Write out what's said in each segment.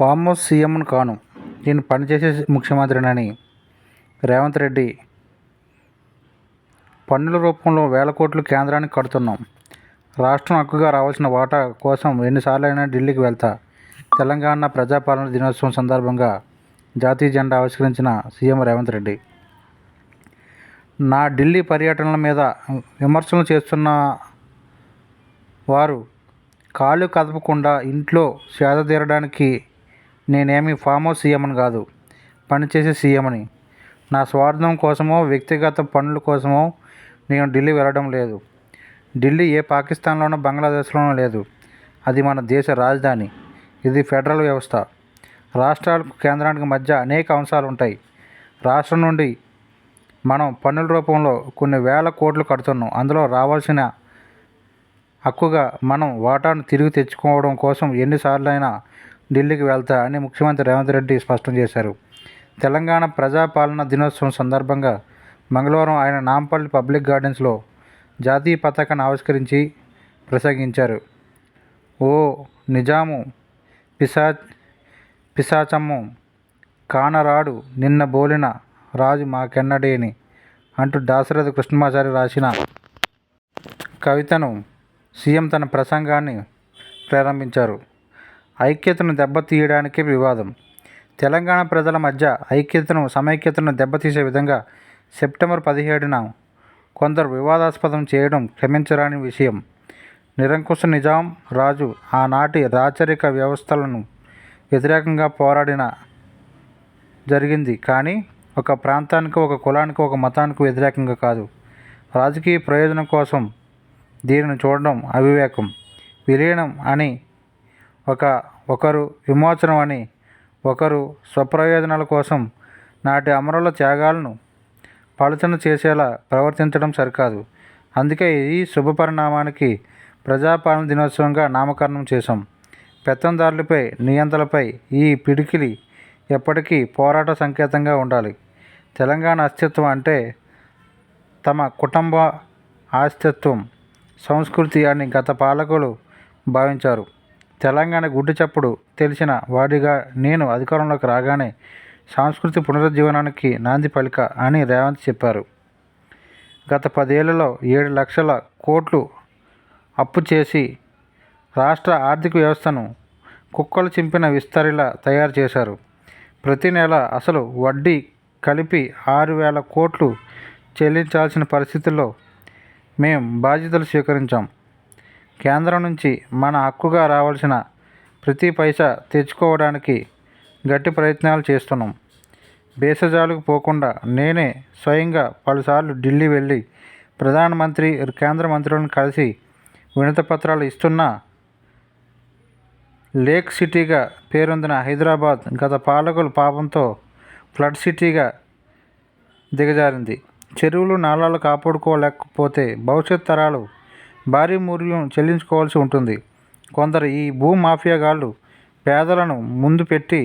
Farm house సీఎంను కాను, నేను పనిచేసే ముఖ్యమంత్రినని రేవంత్ రెడ్డి పన్నుల రూపంలో వేల కోట్లు కేంద్రానికి కడుతున్నాం. రాష్ట్రం హక్కుగా రావాల్సిన వాటా కోసం ఎన్నిసార్లైనా ఢిల్లీకి వెళ్తా. తెలంగాణ ప్రజాపాలన దినోత్సవం సందర్భంగా జాతీయ జెండా ఆవిష్కరించిన సీఎం రేవంత్ రెడ్డి నా ఢిల్లీ పర్యటనల మీద విమర్శలు చేస్తున్న వారు కాళ్ళు కదపకుండా ఇంట్లో సేద తీరడానికి నేనేమి ఫామ్ హౌస్ సీఎంని కాదు, పనిచేసే సీఎంని. నా స్వార్థం కోసమో వ్యక్తిగత పనుల కోసమో నేను ఢిల్లీ వెళ్ళడం లేదు. ఢిల్లీ ఏ పాకిస్తాన్లోనో బంగ్లాదేశ్లోనో లేదు. అది మన దేశ రాజధాని. ఇది ఫెడరల్ వ్యవస్థ. రాష్ట్రాలకు కేంద్రానికి మధ్య అనేక అంశాలు ఉంటాయి. రాష్ట్రం నుండి మనం పన్నుల రూపంలో కొన్ని వేల కోట్లు కడుతున్నాం. అందులో రావాల్సిన హక్కుగా మనం వాటాను తిరిగి తెచ్చుకోవడం కోసం ఎన్నిసార్లైనా ఢిల్లీకి వెళ్తా అని ముఖ్యమంత్రి రేవంత్ రెడ్డి స్పష్టం చేశారు. తెలంగాణ ప్రజాపాలన దినోత్సవం సందర్భంగా మంగళవారం ఆయన నాంపల్లి పబ్లిక్ గార్డెన్స్లో జాతీయ పతాకాన్ని ఆవిష్కరించి ప్రసంగించారు. ఓ నిజాము పిశాచము కానరాడు నిన్న బోలిన రాజు మాకెన్నడేని అంటూ దాశరథి కృష్ణమాచారి రాసిన కవితను సీఎం తన ప్రసంగాన్ని ప్రారంభించారు. ఐక్యతను దెబ్బతీయడానికే వివాదం. తెలంగాణ ప్రజల మధ్య సమైక్యతను దెబ్బతీసే విధంగా సెప్టెంబర్ 17న కొందరు వివాదాస్పదం చేయడం క్షమించరాని విషయం. నిరంకుశ నిజాం రాజు ఆనాటి రాచరిక వ్యవస్థలను వ్యతిరేకంగా పోరాడిన జరిగింది. కానీ ఒక ప్రాంతానికి, ఒక కులానికి, ఒక మతానికి వ్యతిరేకంగా కాదు. రాజకీయ ప్రయోజనం కోసం దీనిని చూడడం అవివేకం. విలీనం అని ఒకరు, విమోచనం అని ఒకరు స్వప్రయోజనాల కోసం నాటి అమరుల త్యాగాలను పలుచన చేసేలా ప్రవర్తించడం సరికాదు. అందుకే ఈ శుభపరిణామానికి ప్రజాపాలన దినోత్సవంగా నామకరణం చేశాం. పెత్తందారులపై, నియంతలపై ఈ పిడికిలి ఎప్పటికీ పోరాట సంకేతంగా ఉండాలి. తెలంగాణ అస్తిత్వం అంటే తమ కుటుంబ అస్తిత్వం, సంస్కృతి అని గత పాలకులు భావించారు. తెలంగాణ గుడ్డి చప్పుడు తెలిసిన వాడిగా నేను అధికారంలోకి రాగానే సాంస్కృతిక పునరుజ్జీవనానికి నాంది పలిక అని రేవంత్ చెప్పారు. గత 10 ఏళ్లలో 7 లక్షల కోట్లు అప్పు చేసి రాష్ట్ర ఆర్థిక వ్యవస్థను కుక్కలు చింపిన విస్తరిలా తయారు చేశారు. ప్రతి నెల అసలు వడ్డీ కలిపి 6,000 కోట్లు చెల్లించాల్సిన పరిస్థితుల్లో మేం బాధ్యతలు స్వీకరించాం. కేంద్రం నుంచి మన హక్కుగా రావాల్సిన ప్రతి పైసా తెచ్చుకోవడానికి గట్టి ప్రయత్నాలు చేస్తున్నాం. భేషజాలకు పోకుండా నేనే స్వయంగా పలుసార్లు ఢిల్లీ వెళ్ళి ప్రధానమంత్రి, కేంద్ర మంత్రులను కలిసి వినతిపత్రాలు ఇస్తున్నా లేక్ సిటీగా పేరొందిన హైదరాబాద్ గత పాలకుల పాపంతో ఫ్లడ్ సిటీగా దిగజారింది. చెరువులు, నాలాలు కాపాడుకోలేకపోతే భవిష్యత్ తరాలు భారీ మూల్యం చెల్లించుకోవాల్సి ఉంటుంది. కొందరు ఈ భూ మాఫియాగాళ్ళు పేదలను ముందు పెట్టి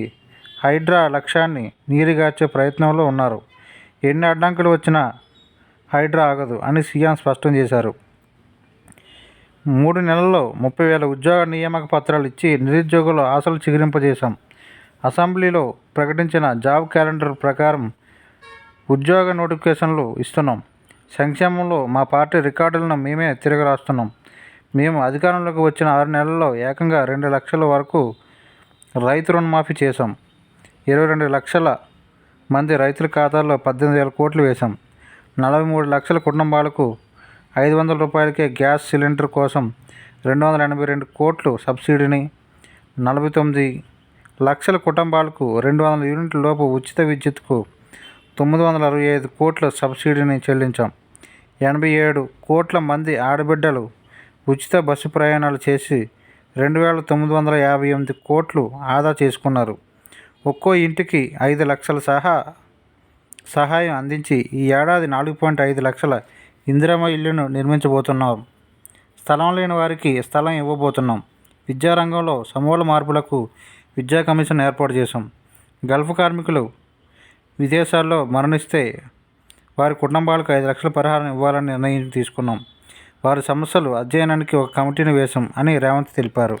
హైడ్రా లక్ష్యాన్ని నీరుగార్చే ప్రయత్నంలో ఉన్నారు. ఎన్ని అడ్డంకులు వచ్చినా హైడ్రా ఆగదు అని సీఎం స్పష్టం చేశారు. 3 నెలల్లో 30,000 ఉద్యోగ నియామక పత్రాలు ఇచ్చి నిరుద్యోగుల ఆశలు చిగురింపజేశాం. అసెంబ్లీలో ప్రకటించిన జాబ్ క్యాలెండర్ ప్రకారం ఉద్యోగ నోటిఫికేషన్లు ఇస్తున్నాం. సంక్షేమంలో మా పార్టీ రికార్డులను మేమే తిరగరాస్తున్నాం. మేము అధికారంలోకి వచ్చిన 6 నెలల్లో ఏకంగా 2 లక్షల వరకు రైతు రుణమాఫీ చేశాం. 22 లక్షల మంది రైతుల ఖాతాల్లో 18,000 కోట్లు వేశాం. 43 లక్షల కుటుంబాలకు 500 రూపాయలకే గ్యాస్ సిలిండర్ కోసం 282 కోట్లు సబ్సిడీని, 49 లక్షల కుటుంబాలకు 200 యూనిట్ల లోపు ఉచిత విద్యుత్కు 965 కోట్ల సబ్సిడీని చెల్లించాం. 87 కోట్ల మంది ఆడబిడ్డలు ఉచిత బస్సు ప్రయాణాలు చేసి 2,958 కోట్లు ఆదా చేసుకున్నారు. ఒక్కో ఇంటికి 5 లక్షల సహాయం అందించి ఈ ఏడాది 4.5 లక్షల ఇందిరమ్మ ఇళ్లను నిర్మించబోతున్నాం. స్థలం లేని వారికి స్థలం ఇవ్వబోతున్నాం. విద్యారంగంలో సమూల మార్పులకు విద్యా కమిషన్ ఏర్పాటు చేశాం. గల్ఫ్ కార్మికులు విదేశాల్లో మరణిస్తే వారి కుటుంబాలకు 5 లక్షల పరిహారం ఇవ్వాలని నిర్ణయం తీసుకున్నాం. వారి సమస్యలు అధ్యయనానికి ఒక కమిటీని వేశాం అని రేవంత్ తెలిపారు.